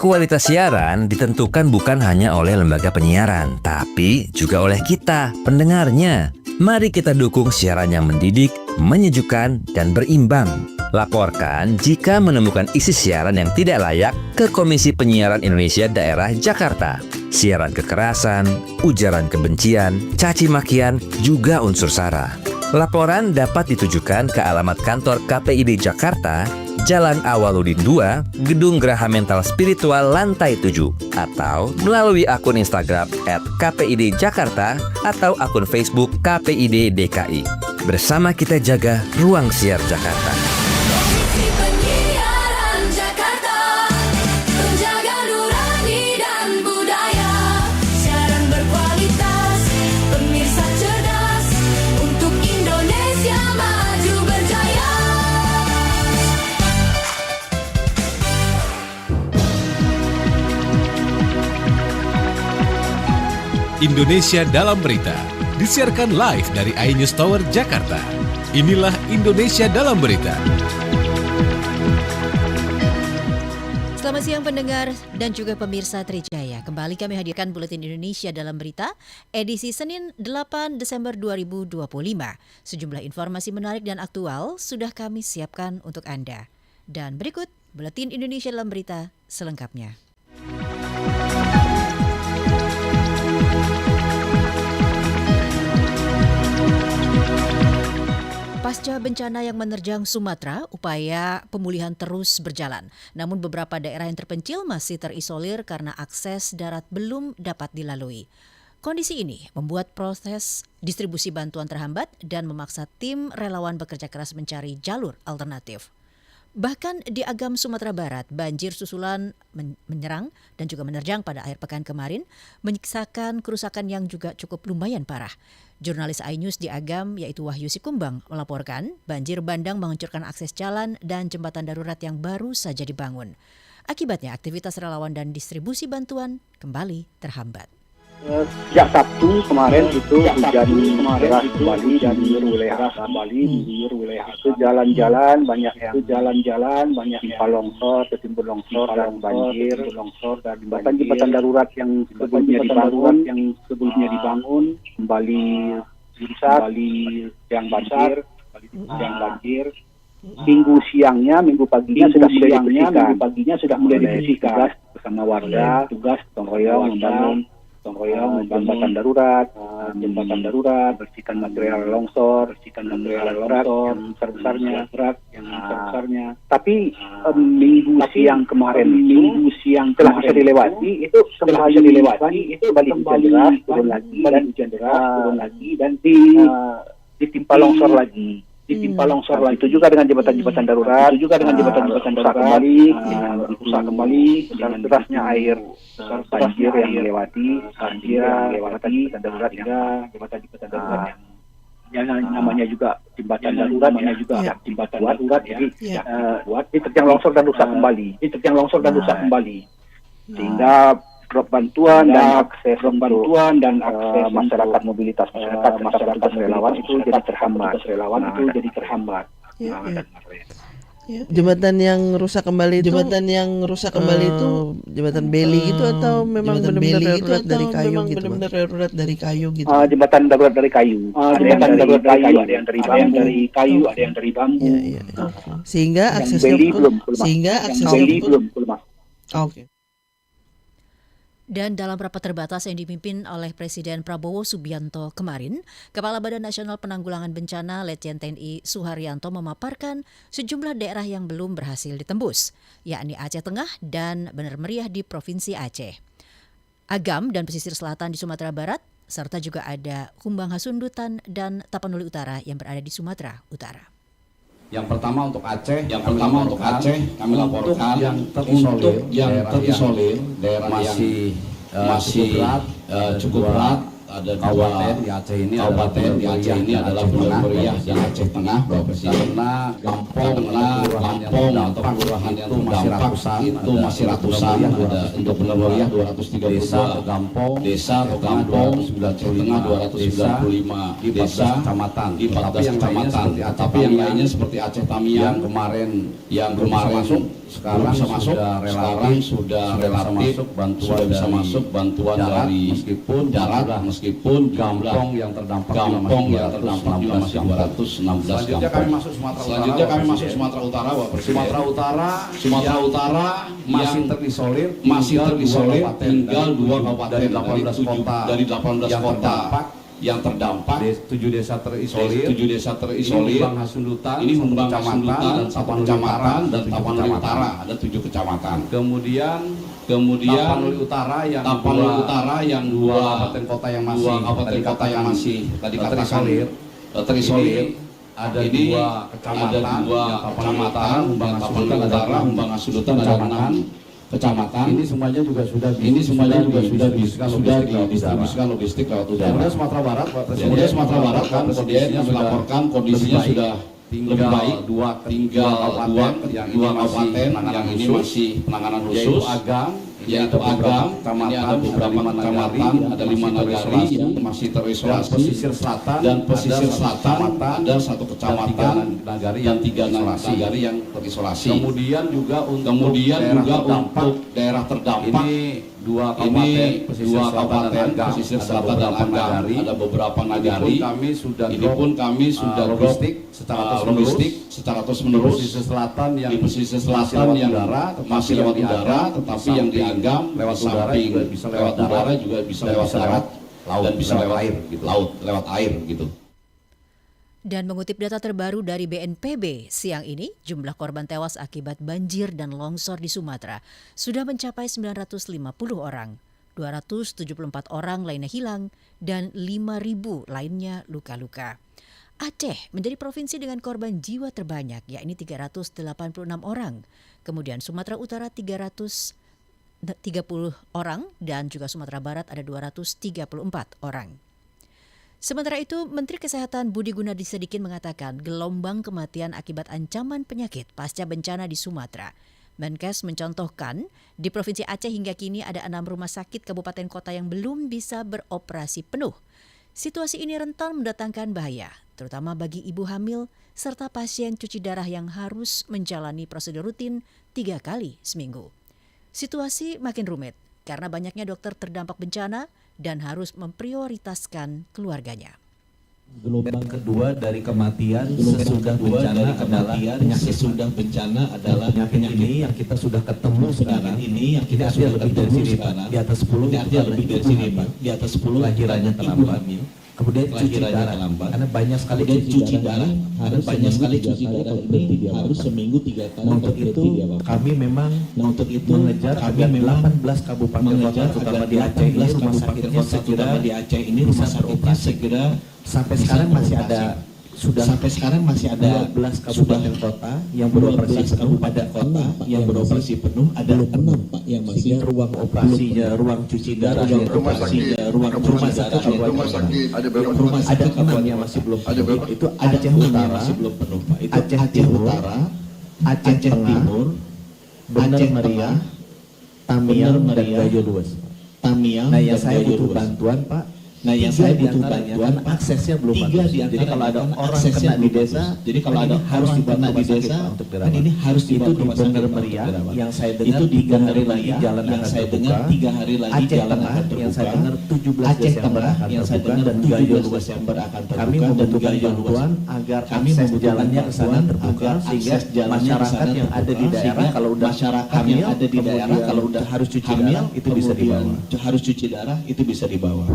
Kualitas siaran ditentukan bukan hanya oleh lembaga penyiaran, tapi juga oleh kita, pendengarnya. Mari kita dukung siaran yang mendidik, menyejukkan, dan berimbang. Laporkan jika menemukan isi siaran yang tidak layak ke Komisi Penyiaran Indonesia Daerah Jakarta. Siaran kekerasan, ujaran kebencian, caci makian, juga unsur sara. Laporan dapat ditujukan ke alamat kantor KPID Jakarta, Jalan Awaludin 2, Gedung Geraha Mental Spiritual Lantai 7, atau melalui akun Instagram @KPID Jakarta atau akun Facebook KPID DKI. Bersama kita jaga ruang siar Jakarta. Komisi Penyiaran Jakarta, menjaga nurani dan budaya, siaran berkualitas, pemirsa cerdas, untuk Indonesia maju berjaya. Indonesia Dalam Berita disiarkan live dari iNews Tower Jakarta. Inilah Indonesia Dalam Berita. Selamat siang pendengar dan juga pemirsa Trijaya. Kembali kami hadirkan Buletin Indonesia Dalam Berita edisi Senin 8 Desember 2025. Sejumlah informasi menarik dan aktual sudah kami siapkan untuk Anda. Dan berikut Buletin Indonesia Dalam Berita selengkapnya. Pasca bencana yang menerjang Sumatera, upaya pemulihan terus berjalan. Namun beberapa daerah yang terpencil masih terisolir karena akses darat belum dapat dilalui. Kondisi ini membuat proses distribusi bantuan terhambat dan memaksa tim relawan bekerja keras mencari jalur alternatif. Bahkan di Agam, Sumatera Barat, banjir susulan menyerang dan juga menerjang pada akhir pekan kemarin, menyisakan kerusakan yang juga cukup lumayan parah. Jurnalis iNews di Agam, yaitu Wahyu Sikumbang, melaporkan banjir bandang menghancurkan akses jalan dan jembatan darurat yang baru saja dibangun. Akibatnya aktivitas relawan dan distribusi bantuan kembali terhambat. Sejak Sabtu kemarin itu hujan deras kembali dan wilayah Bali, itu jalan-jalan banyak yang longsor, tertimbun longsor dan banjir, jembatan darurat yang sebelumnya dibangun kembali rusak, yang banjir. Minggu paginya sudah mulai dibersihkan bersama warga, tugas royong membangun jembatan darurat, bersihkan material longsor yang besar-besarnya. Tapi minggu siang kemarin telah bisa dilewati, itu kembali turun lagi dan ditimpa longsor lagi. Itu juga dengan jembatan darurat, rusak kembali dengan derasnya air banjir yang melewati jembatan darurat yang namanya juga jembatan darurat, jembatan darurat, jadi diterjang longsor dan rusak kembali, sehingga bantuan dan akses masyarakat, mobilitas masyarakat relawan itu jadi terhambat. Jembatan yang rusak kembali itu jembatan beli gitu atau memang benar-benar darurat dari kayu gitu? Jembatan darurat dari kayu. Ada yang dari kayu, ada yang dari bambu. Sehingga akses belum masuk. Oke. Dan dalam rapat terbatas yang dipimpin oleh Presiden Prabowo Subianto kemarin, Kepala Badan Nasional Penanggulangan Bencana Letjen TNI Suharyanto memaparkan sejumlah daerah yang belum berhasil ditembus, yakni Aceh Tengah dan Bener Meriah di Provinsi Aceh, Agam dan pesisir selatan di Sumatera Barat, serta juga ada Kumbang Hasundutan dan Tapanuli Utara yang berada di Sumatera Utara. Yang pertama untuk Aceh kami laporkan untuk yang terisolir daerah masih cukup berat. Ada kabupaten di Aceh ini adalah Bener Meriah di Aceh Tengah, karena Lampung atau kelurahan yang terdampak itu masih ratusan. Ada untuk Bener Meriah 232 desa atau kampung, Aceh Tengah 295 desa di 14 kecamatan. Tapi yang lainnya seperti Aceh Tamiang yang kemarin sekarang sudah relatif sudah bisa masuk bantuan dari darat meskipun gampong yang terdampak juga masih 216 gampong. Selanjutnya kami masuk Sumatera Utara, Pak Presiden. Sumatera Utara masih terisolir tinggal 2 kabupaten dari 18 kota yang terdampak, 7 desa terisolir. Ini Humbang Hasundutan dan Tapanuli Utara, ada 7 kecamatan. Kemudian Tapanuli Utara yang 2 kabupaten kota yang masih tadi katakan terisolir. Ada 2 kecamatan, Humbang Hasundutan ada 6 kecamatan. Ini semuanya juga sudah didistribusikan logistik lewat udara. Kemudian Sumatera Barat, Pak Presiden yang melaporkan kondisinya sudah lebih baik. Tinggal 2 kabupaten yang ini masih penanganan khusus, yaitu Agam. Ini ada beberapa kecamatan, ada 5 nagari yang masih terisolasi. Dan pesisir selatan ada 1 kecamatan dan 3 nagari yang terisolasi. Kemudian juga untuk daerah terdampak ini 2 kabupaten pesisir selatan dan Agam, ada beberapa nagari. Ini pun kami sudah logistik secara terus menerus. Di pesisir selatan yang masih lewat udara, tetapi yang di Agam lewat samping lewat udara juga bisa lewat darat dan bisa lewat air gitu. Dan mengutip data terbaru dari BNPB, siang ini jumlah korban tewas akibat banjir dan longsor di Sumatera sudah mencapai 950 orang, 274 orang lainnya hilang, dan 5.000 lainnya luka-luka. Aceh menjadi provinsi dengan korban jiwa terbanyak, yakni 386 orang. Kemudian Sumatera Utara 330 orang dan juga Sumatera Barat ada 234 orang. Sementara itu, Menteri Kesehatan Budi Gunadi Sadikin mengatakan gelombang kematian akibat ancaman penyakit pasca bencana di Sumatera. Menkes mencontohkan, di Provinsi Aceh hingga kini ada 6 rumah sakit kabupaten kota yang belum bisa beroperasi penuh. Situasi ini rentan mendatangkan bahaya, terutama bagi ibu hamil serta pasien cuci darah yang harus menjalani prosedur rutin 3 kali seminggu. Situasi makin rumit karena banyaknya dokter terdampak bencana dan harus memprioritaskan keluarganya. Gelombang kedua dari kematian sesudah bencana adalah penyakit ini yang kita sudah ketemu sekarang. Ini yang kita sudah lebih dari sini, Pak. Di atas 10 lebih dari sini, Pak. Di atas 10 lahirannya terlambat. Kemudian cuci darah, karena banyak sekali cuci darah, ini harus seminggu 3 kali. Untuk itu kami memang mengejar agar 18 kabupaten kota terutama di Aceh ini rumah sakitnya bisa beroperasi segera. Sampai sekarang masih ada 12 kabupaten kota yang beroperasi penuh, ada 6 Pak yang masih ruang operasinya, ruang cuci darah, rumah sakit ada 6 yang masih belum penuh. Itu Aceh Utara, Aceh Utara, Aceh Timur, Aceh Meriah, Tamiang dan Gayo Luas. Nah, yang saya butuh bantuan, Pak. Aksesnya belum bagus. Jadi kalau ada orang kena di desa, harus dibantu di desa. Ini harus dibantu di Bener Meriah. Yang saya dengar 3 hari lagi jalan akan terbuka. Aceh Tengah yang saya dengar 17 Desember akan terbuka dan 17 Desember akan terbuka. Kami membutuhkan bantuan agar akses jalannya ke sana terbuka sehingga masyarakat yang ada di daerah kalau udah hamil, kalau udah harus cuci darah itu bisa dibawa.